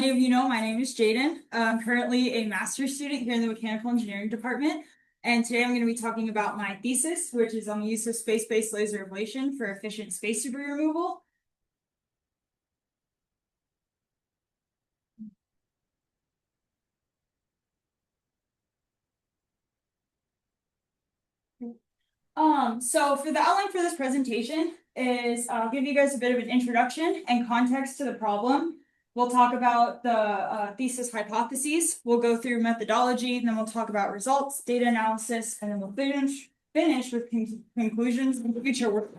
Many of you know, my name is Jaden. I'm currently a master's student here in the mechanical engineering department. And today I'm going to be talking about my thesis, which is on the use of space-based laser ablation for efficient space debris removal. So for the outline for this presentation is I'll give you guys a bit of an introduction and context to the problem. We'll talk about the thesis hypotheses. We'll go through methodology, and then we'll talk about results, data analysis, and then we'll finish with conclusions and future work.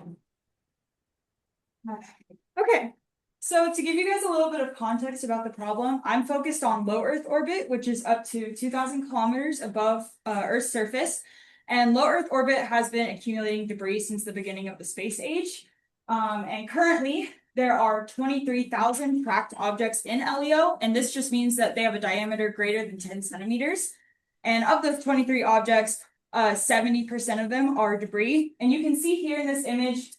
Okay, so to give you guys a little bit of context about the problem, I'm focused on low Earth orbit, which is up to 2,000 kilometers above Earth's surface. And low Earth orbit has been accumulating debris since the beginning of the space age. And currently, there are 23,000 tracked objects in LEO, and this just means that they have a diameter greater than 10 centimeters. And of those 23 objects, 70% of them are debris. And you can see here in this image,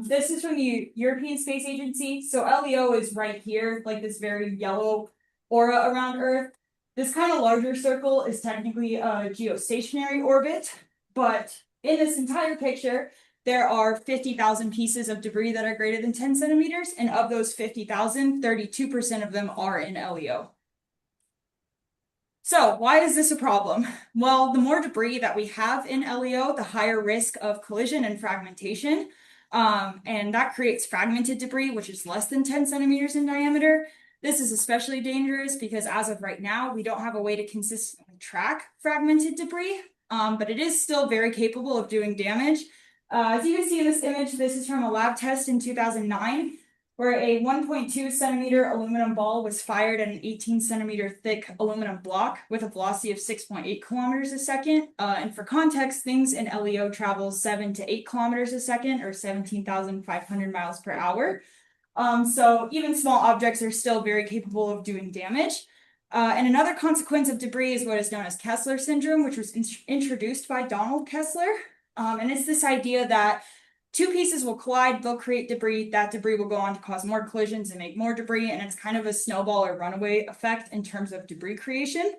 this is from the European Space Agency. So LEO is right here, like this very yellow aura around Earth. This kind of larger circle is technically a geostationary orbit, but in this entire picture, there are 50,000 pieces of debris that are greater than 10 centimeters, and of those 50,000, 32% of them are in LEO. So why is this a problem? Well, the more debris that we have in LEO, the higher risk of collision and fragmentation. And that creates fragmented debris, which is less than 10 centimeters in diameter. This is especially dangerous because as of right now, we don't have a way to consistently track fragmented debris, but it is still very capable of doing damage. As you can see in this image, this is from a lab test in 2009, where a 1.2 centimeter aluminum ball was fired at an 18 centimeter thick aluminum block with a velocity of 6.8 kilometers a second. And for context, things in LEO travel 7 to 8 kilometers a second, or 17,500 miles per hour. So even small objects are still very capable of doing damage. And another consequence of debris is what is known as Kessler syndrome, which was introduced by Donald Kessler. And it's this idea that two pieces will collide, they'll create debris, that debris will go on to cause more collisions and make more debris, and it's kind of a snowball or runaway effect in terms of debris creation.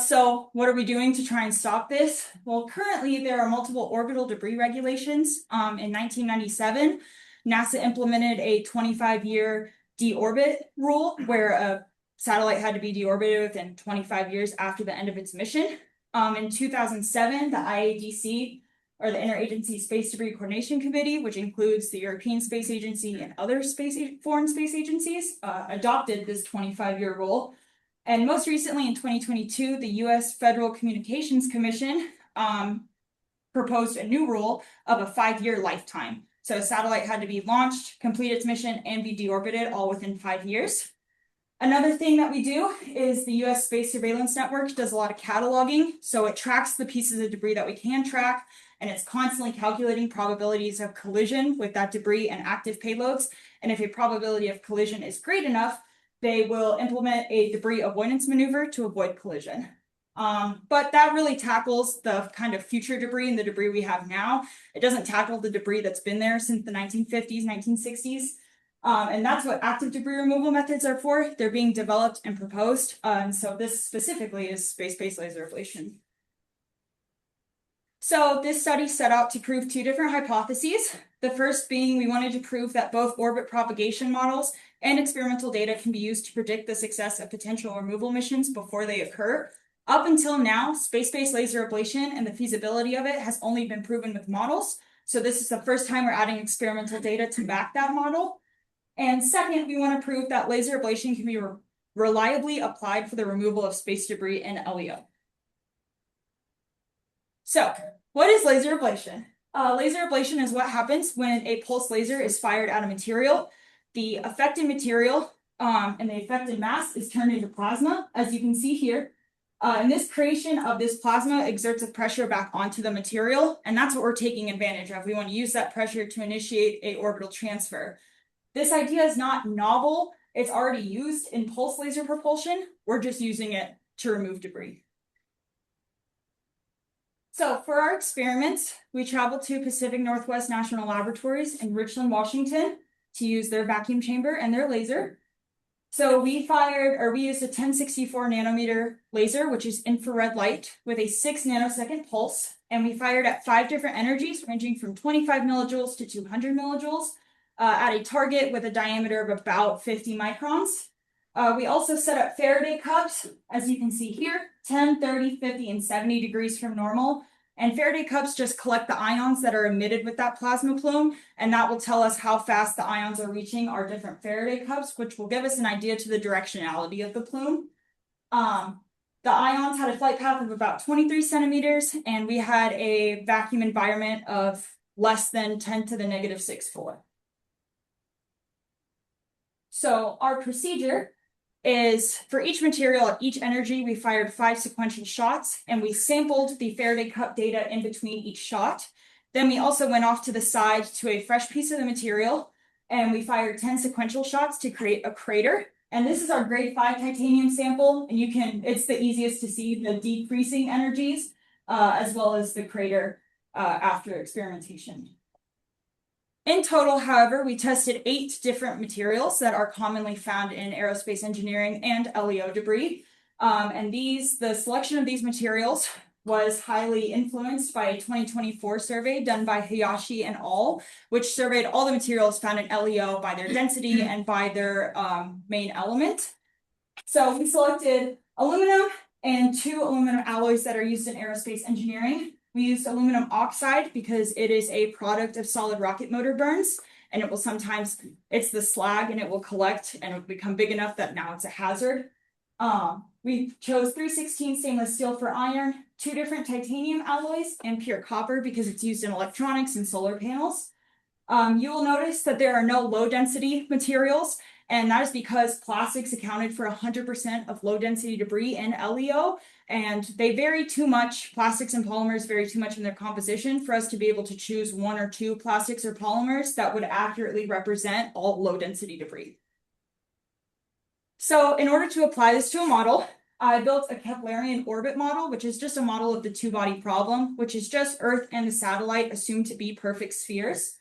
So what are we doing to try and stop this? Well, currently there are multiple orbital debris regulations. In 1997, NASA implemented a 25-year deorbit rule where a satellite had to be deorbited within 25 years after the end of its mission. In 2007, the IADC, or the Interagency Space Debris Coordination Committee, which includes the European Space Agency and other foreign space agencies, adopted this 25-year rule. And most recently in 2022, the US Federal Communications Commission proposed a new rule of a 5-year lifetime. So a satellite had to be launched, complete its mission, and be deorbited all within 5 years. Another thing that we do is the US Space Surveillance Network does a lot of cataloging. So it tracks the pieces of debris that we can track, and it's constantly calculating probabilities of collision with that debris and active payloads. And if a probability of collision is great enough, they will implement a debris avoidance maneuver to avoid collision. But that really tackles the kind of future debris and the debris we have now. It doesn't tackle the debris that's been there since the 1950s, 1960s. And that's what active debris removal methods are for. They're being developed and proposed. And so this specifically is space-based laser ablation. So this study set out to prove two different hypotheses. The first being we wanted to prove that both orbit propagation models and experimental data can be used to predict the success of potential removal missions before they occur. Up until now, space-based laser ablation and the feasibility of it has only been proven with models. So this is the first time we're adding experimental data to back that model. And second, we want to prove that laser ablation can be reliably applied for the removal of space debris in LEO. So, what is laser ablation? Laser ablation is what happens when a pulse laser is fired at a material. The affected material and the affected mass is turned into plasma, as you can see here. And this creation of this plasma exerts a pressure back onto the material, and that's what we're taking advantage of. We want to use that pressure to initiate an orbital transfer. This idea is not novel. It's already used in pulse laser propulsion. We're just using it to remove debris. So for our experiments, we traveled to Pacific Northwest National Laboratories in Richland, Washington to use their vacuum chamber and their laser. So we used a 1064 nanometer laser, which is infrared light with a 6 nanosecond pulse. And we fired at 5 different energies ranging from 25 millijoules to 200 millijoules at a target with a diameter of about 50 microns. We also set up Faraday cups, as you can see here, 10, 30, 50, and 70 degrees from normal. And Faraday cups just collect the ions that are emitted with that plasma plume, and that will tell us how fast the ions are reaching our different Faraday cups, which will give us an idea to the directionality of the plume. The ions had a flight path of about 23 centimeters, and we had a vacuum environment of less than 10 to the negative 6 4. So our procedure is for each material at each energy, we fired 5 sequential shots, and we sampled the Faraday cup data in between each shot. Then we also went off to the side to a fresh piece of the material, and we fired 10 sequential shots to create a crater. And this is our grade 5 titanium sample, and it's the easiest to see the decreasing energies, as well as the crater after experimentation. In total, however, we tested 8 different materials that are commonly found in aerospace engineering and LEO debris. The selection of these materials was highly influenced by a 2024 survey done by Hayashi et al., which surveyed all the materials found in LEO by their density and by their main element. So we selected aluminum and 2 aluminum alloys that are used in aerospace engineering. We used aluminum oxide because it is a product of solid rocket motor burns, and it's the slag, and it will collect and it will become big enough that now it's a hazard. We chose 316 stainless steel for iron, 2 different titanium alloys, and pure copper because it's used in electronics and solar panels. You will notice that there are no low density materials, and that is because plastics accounted for 100% of low density debris in LEO, and they vary too much. Plastics and polymers vary too much in their composition for us to be able to choose 1 or 2 plastics or polymers that would accurately represent all low density debris. So in order to apply this to a model, I built a Keplerian orbit model, which is just a model of the 2-body problem, which is just Earth and the satellite assumed to be perfect spheres.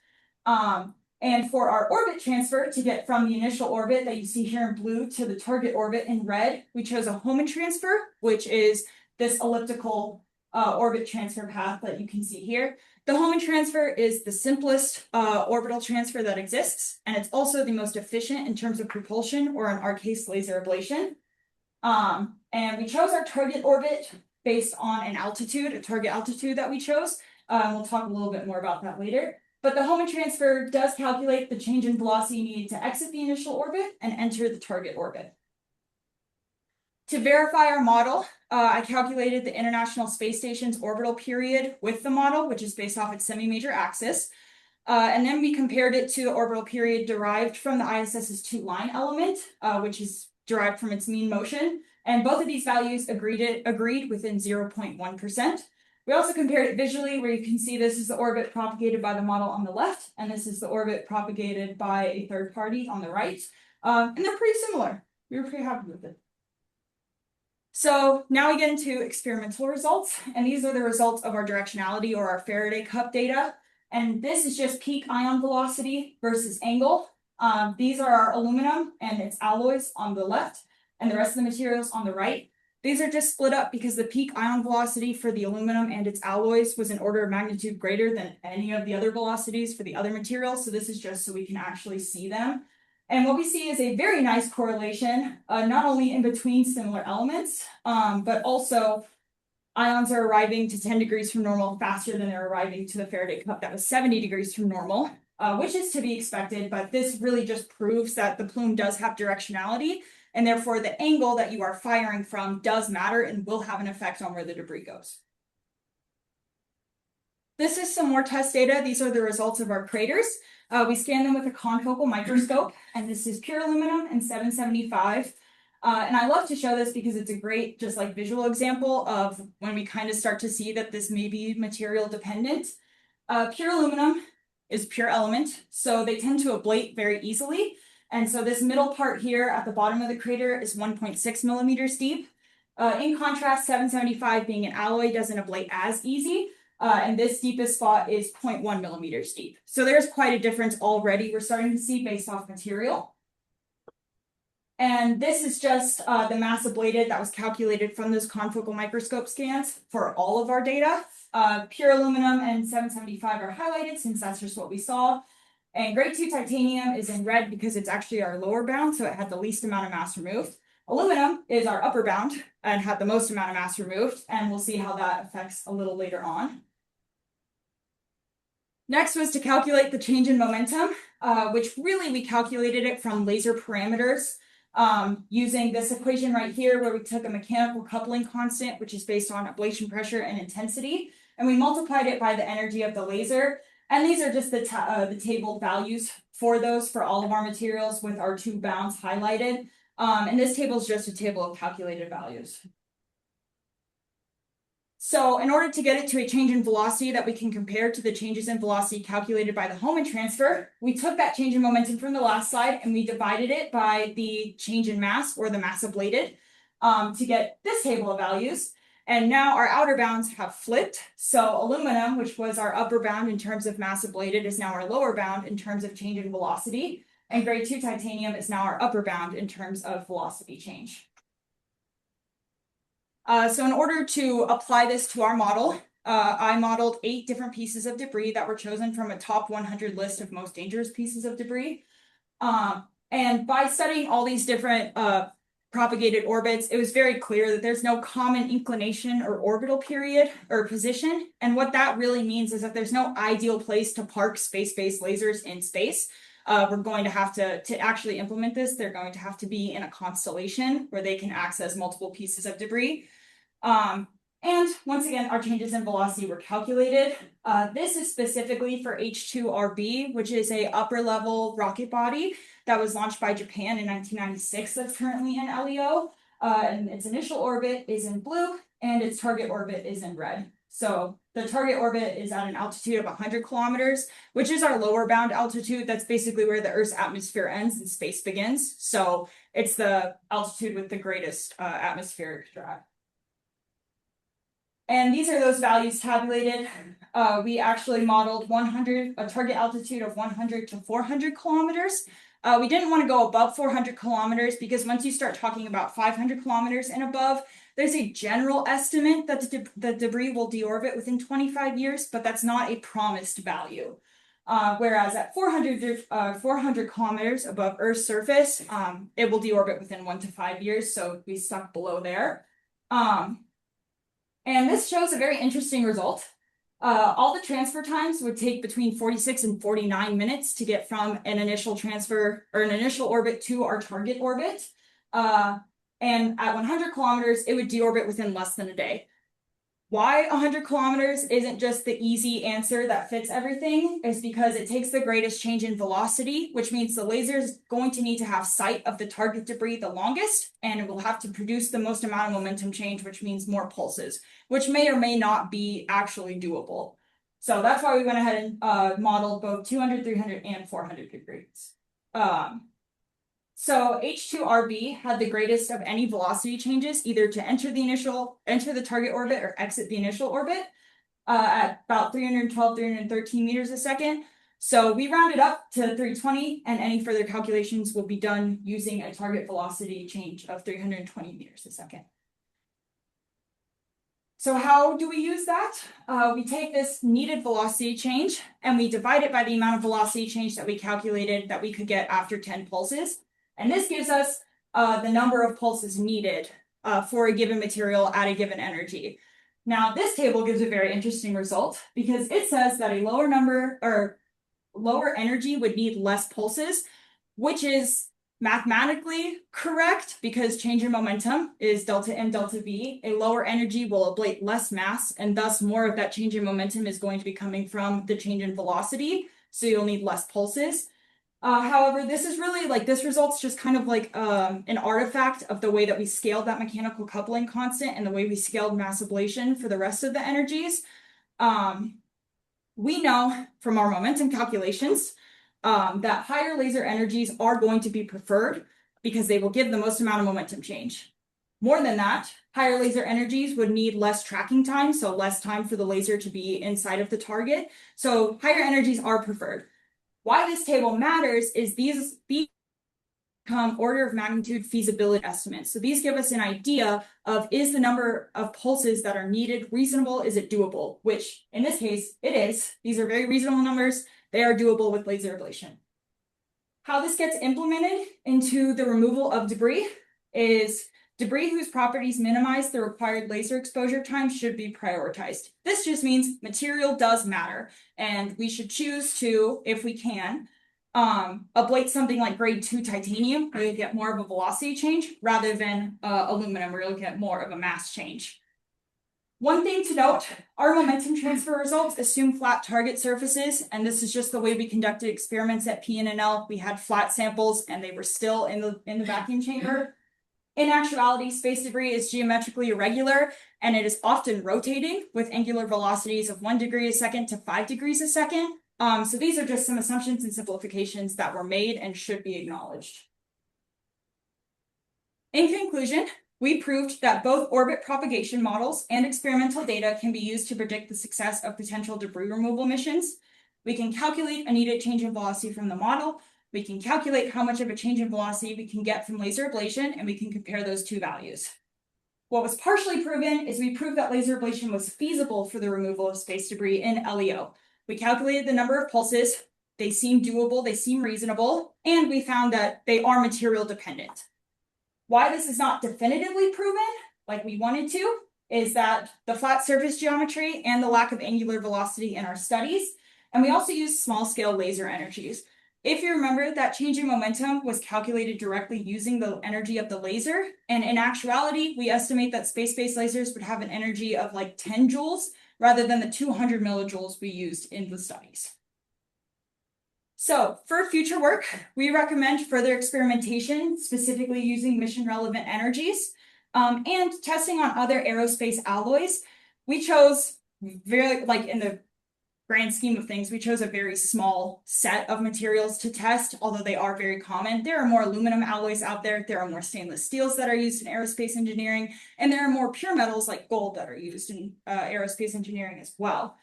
And for our orbit transfer to get from the initial orbit that you see here in blue to the target orbit in red, we chose a Hohmann transfer, which is this elliptical orbit transfer path that you can see here. The Hohmann transfer is the simplest orbital transfer that exists, and it's also the most efficient in terms of propulsion, or in our case, laser ablation. And we chose our target orbit based on a target altitude that we chose. We'll talk a little bit more about that later. But the Hohmann transfer does calculate the change in velocity needed to exit the initial orbit and enter the target orbit. To verify our model, I calculated the International Space Station's orbital period with the model, which is based off its semi-major axis. And then we compared it to the orbital period derived from the ISS's 2-line element, which is derived from its mean motion. And both of these values agreed within 0.1%. We also compared it visually, where you can see this is the orbit propagated by the model on the left, and this is the orbit propagated by a third party on the right. And they're pretty similar. We were pretty happy with it. So now we get into experimental results, and these are the results of our directionality, or our Faraday cup data. And this is just peak ion velocity versus angle. These are our aluminum and its alloys on the left, and the rest of the materials on the right. These are just split up because the peak ion velocity for the aluminum and its alloys was an order of magnitude greater than any of the other velocities for the other materials. So this is just so we can actually see them. And what we see is a very nice correlation, not only in between similar elements, but also ions are arriving to 10 degrees from normal faster than they're arriving to the Faraday cup that was 70 degrees from normal, which is to be expected. But this really just proves that the plume does have directionality, and therefore the angle that you are firing from does matter and will have an effect on where the debris goes. This is some more test data. These are the results of our craters. We scanned them with a confocal microscope, and this is pure aluminum and 775. And I love to show this because it's a great just like visual example of when we kind of start to see that this may be material dependent. Pure aluminum is pure element, so they tend to ablate very easily. And so this middle part here at the bottom of the crater is 1.6 millimeters deep. In contrast, 775 being an alloy doesn't ablate as easy. And this deepest spot is 0.1 millimeters deep. So there's quite a difference already we're starting to see based off material. And this is just the mass ablated that was calculated from those confocal microscope scans for all of our data. Pure aluminum and 775 are highlighted since that's just what we saw. And grade 2 titanium is in red because it's actually our lower bound, so it had the least amount of mass removed. Aluminum is our upper bound and had the most amount of mass removed, and we'll see how that affects a little later on. Next was to calculate the change in momentum, which really we calculated it from laser parameters using this equation right here, where we took a mechanical coupling constant, which is based on ablation pressure and intensity, and we multiplied it by the energy of the laser. And these are just the table values for those for all of our materials with our two bounds highlighted. And this table is just a table of calculated values. So in order to get it to a change in velocity that we can compare to the changes in velocity calculated by the Hohmann transfer, we took that change in momentum from the last slide and we divided it by the change in mass, or the mass ablated, to get this table of values. And now our outer bounds have flipped. So aluminum, which was our upper bound in terms of mass ablated, is now our lower bound in terms of change in velocity. And grade 2 titanium is now our upper bound in terms of velocity change. So in order to apply this to our model, I modeled 8 different pieces of debris that were chosen from a top 100 list of most dangerous pieces of debris. And by studying all these different propagated orbits, it was very clear that there's no common inclination or orbital period or position. And what that really means is that there's no ideal place to park space-based lasers in space. We're going to have to actually implement this, they're going to have to be in a constellation where they can access multiple pieces of debris. And once again, our changes in velocity were calculated. This is specifically for H2RB, which is a upper level rocket body that was launched by Japan in 1996 that's currently in LEO. And its initial orbit is in blue and its target orbit is in red. So the target orbit is at an altitude of 100 kilometers, which is our lower bound altitude. That's basically where the Earth's atmosphere ends and space begins. So it's the altitude with the greatest atmospheric drag. And these are those values tabulated. We actually modeled a target altitude of 100 to 400 kilometers. We didn't want to go above 400 kilometers because once you start talking about 500 kilometers and above, there's a general estimate that the debris will deorbit within 25 years, but that's not a promised value. Whereas at 400 kilometers above Earth's surface, it will deorbit within 1 to 5 years, so we stuck below there. And this shows a very interesting result. All the transfer times would take between 46 and 49 minutes to get from an initial transfer or an initial orbit to our target orbit. And at 100 kilometers, it would deorbit within less than a day. Why 100 kilometers isn't just the easy answer that fits everything is because it takes the greatest change in velocity, which means the laser is going to need to have sight of the target debris the longest, and it will have to produce the most amount of momentum change, which means more pulses, which may or may not be actually doable. So that's why we went ahead and modeled both 200, 300, and 400 degrees. So H2RB had the greatest of any velocity changes, either to enter the target orbit or exit the initial orbit at about 312, 313 meters a second. So we rounded up to 320, and any further calculations will be done using a target velocity change of 320 meters a second. So how do we use that? We take this needed velocity change and we divide it by the amount of velocity change that we calculated that we could get after 10 pulses. And this gives us the number of pulses needed for a given material at a given energy. Now, this table gives a very interesting result because it says that a lower energy would need less pulses, which is mathematically correct because change in momentum is delta M delta V. A lower energy will ablate less mass, and thus more of that change in momentum is going to be coming from the change in velocity, so you'll need less pulses. However, this is really this result's just kind of like an artifact of the way that we scaled that mechanical coupling constant and the way we scaled mass ablation for the rest of the energies. We know from our momentum calculations that higher laser energies are going to be preferred because they will give the most amount of momentum change. More than that, higher laser energies would need less tracking time, so less time for the laser to be inside of the target. So higher energies are preferred. Why this table matters is these order of magnitude feasibility estimates. So these give us an idea of, is the number of pulses that are needed reasonable? Is it doable? Which in this case, it is. These are very reasonable numbers. They are doable with laser ablation. How this gets implemented into the removal of debris is debris whose properties minimize the required laser exposure time should be prioritized. This just means material does matter, and we should choose to, if we can, ablate something like grade 2 titanium, where you get more of a velocity change, rather than aluminum, where you'll get more of a mass change. One thing to note, our momentum transfer results assume flat target surfaces, and this is just the way we conducted experiments at PNNL. We had flat samples, and they were still in the vacuum chamber. In actuality, space debris is geometrically irregular, and it is often rotating with angular velocities of 1 degree a second to 5 degrees a second. So these are just some assumptions and simplifications that were made and should be acknowledged. In conclusion, we proved that both orbit propagation models and experimental data can be used to predict the success of potential debris removal missions. We can calculate a needed change in velocity from the model. We can calculate how much of a change in velocity we can get from laser ablation, and we can compare those two values. What was partially proven is we proved that laser ablation was feasible for the removal of space debris in LEO. We calculated the number of pulses. They seem doable, they seem reasonable, and we found that they are material dependent. Why this is not definitively proven, like we wanted to, is that the flat surface geometry and the lack of angular velocity in our studies, and we also use small-scale laser energies. If you remember, that change in momentum was calculated directly using the energy of the laser, and in actuality, we estimate that space-based lasers would have an energy of like 10 joules, rather than the 200 millijoules we used in the studies. So for future work, we recommend further experimentation, specifically using mission-relevant energies, and testing on other aerospace alloys. We chose in the grand scheme of things, we chose a very small set of materials to test, although they are very common. There are more aluminum alloys out there. There are more stainless steels that are used in aerospace engineering, and there are more pure metals like gold that are used in aerospace engineering as well.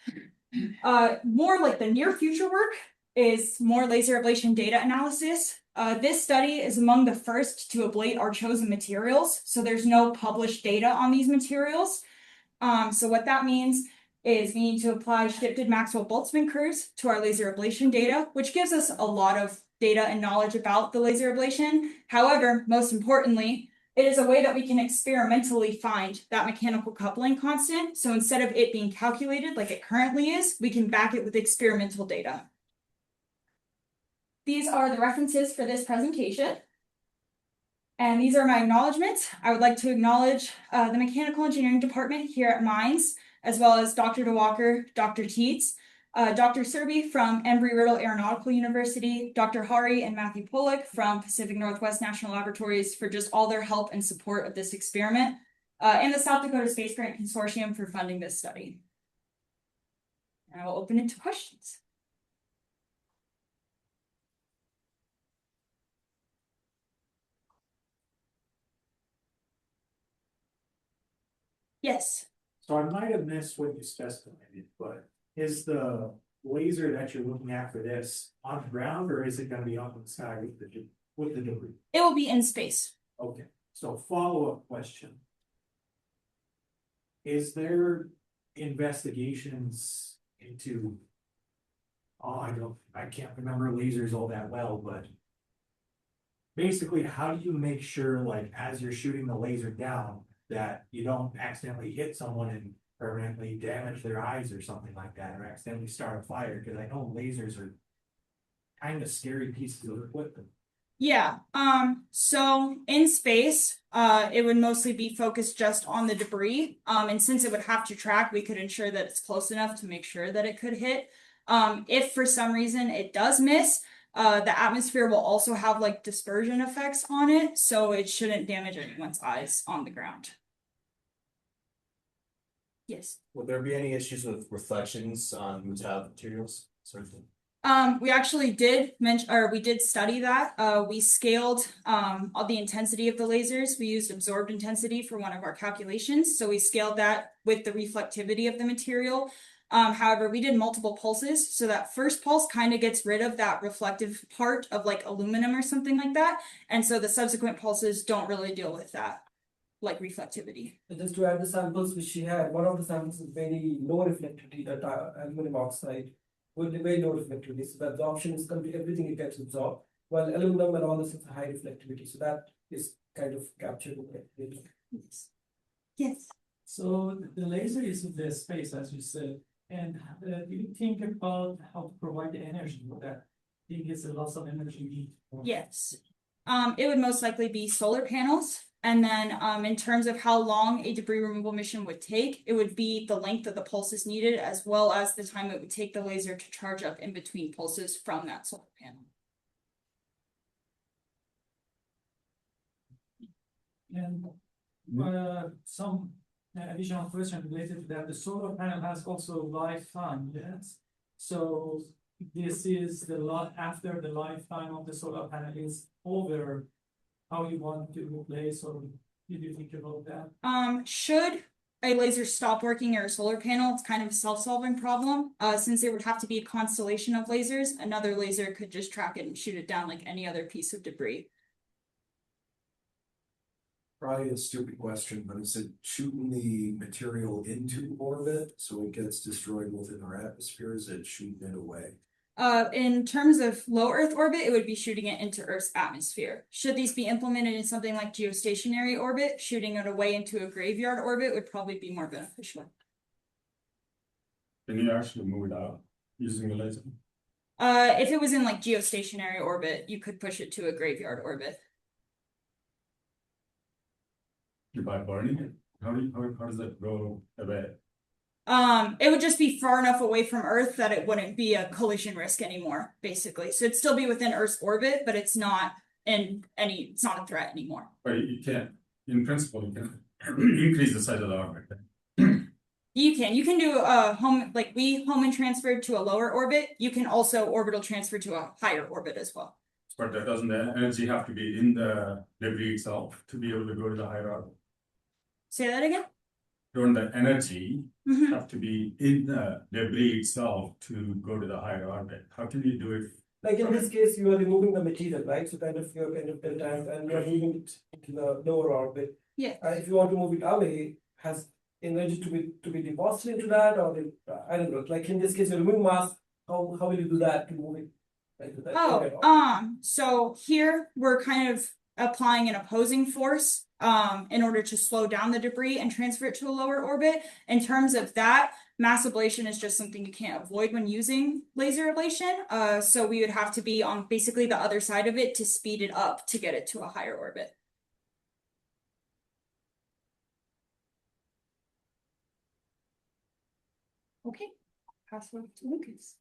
More like the near future work is more laser ablation data analysis. This study is among the first to ablate our chosen materials, so there's no published data on these materials. So what that means is we need to apply shifted Maxwell-Boltzmann curves to our laser ablation data, which gives us a lot of data and knowledge about the laser ablation. However, most importantly, it is a way that we can experimentally find that mechanical coupling constant. So instead of it being calculated like it currently is, we can back it with experimental data. These are the references for this presentation. And these are my acknowledgements. I would like to acknowledge the Mechanical Engineering Department here at Mines, as well as Dr. DeWalker, Dr. Teets, Dr. Serby from Embry-Riddle Aeronautical University, Dr. Hari and Matthew Pollock from Pacific Northwest National Laboratories for just all their help and support of this experiment, and the South Dakota Space Grant Consortium for funding this study. And I will open it to questions. Yes. So I might have missed what you specified, but is the laser that you're looking at for this on the ground, or is it going to be up in the sky with the debris? It will be in space. Okay, so follow-up question. Is there investigations into, I can't remember lasers all that well, but basically how do you make sure, like, as you're shooting the laser down, that you don't accidentally hit someone and permanently damage their eyes or something like that, or accidentally start a fire? Because I know lasers are kind of scary pieces of equipment. Yeah, so in space, it would mostly be focused just on the debris. And since it would have to track, we could ensure that it's close enough to make sure that it could hit. If for some reason it does miss, the atmosphere will also have like dispersion effects on it, so it shouldn't damage anyone's eyes on the ground. Yes. Would there be any issues with reflections on metallic materials, sort of thing? We actually did mention, or we did study that. We scaled the intensity of the lasers. We used absorbed intensity for one of our calculations. So we scaled that with the reflectivity of the material. However, we did multiple pulses, so that first pulse kind of gets rid of that reflective part of like aluminum or something like that. And so the subsequent pulses don't really deal with that, like reflectivity. Just to add the samples which she had, one of the samples is very low reflectivity, that aluminum oxide with very low reflectivity, so the absorption is complete, everything it gets absorbed, while aluminum and all this is high reflectivity, so that is kind of captured in it. Yes. Yes. So the laser is in the space, as you said, and do you think about how to provide the energy for that? I think it's a loss of energy need. Yes. It would most likely be solar panels. And then in terms of how long a debris removal mission would take, it would be the length of the pulses needed as well as the time it would take the laser to charge up in between pulses from that solar panel. And some additional question related to that, the solar panel has also lifetime, yes? So this is the lot after the lifetime of the solar panel is over, how you want to replace, or did you think about that? Should a laser stop working or a solar panel, it's kind of a self-solving problem. Since there would have to be a constellation of lasers, another laser could just track it and shoot it down like any other piece of debris. Probably a stupid question, but is it shooting the material into orbit so it gets destroyed within our atmosphere? Is it shooting it away? In terms of low Earth orbit, it would be shooting it into Earth's atmosphere. Should these be implemented in something like geostationary orbit, shooting it away into a graveyard orbit would probably be more beneficial. Can you actually move it out using a laser? If it was in like geostationary orbit, you could push it to a graveyard orbit. By burning it? How does that go away? It would just be far enough away from Earth that it wouldn't be a collision risk anymore, basically. So it'd still be within Earth's orbit, but it's not it's not a threat anymore. But you can't, in principle, you can increase the size of the orbit. You can do a home, like we home and transferred to a lower orbit. You can also orbital transfer to a higher orbit as well. But that doesn't the energy have to be in the debris itself to be able to go to the higher orbit? Say that again? Don't the energy Mhm. have to be in the debris itself to go to the higher orbit? How can you do it? Like in this case, you are removing the material, right? So kind of you're kind of built tank and you're moving it into the lower orbit. Yeah. If you want to move it away, has energy to be deposited into that, or I don't know. Like in this case, you're removing mass. How will you do that to move it? Like to that orbit? So here we're kind of applying an opposing force in order to slow down the debris and transfer it to a lower orbit. In terms of that, mass ablation is just something you can't avoid when using laser ablation. So we would have to be on basically the other side of it to speed it up to get it to a higher orbit. Okay, pass it over to Lucas.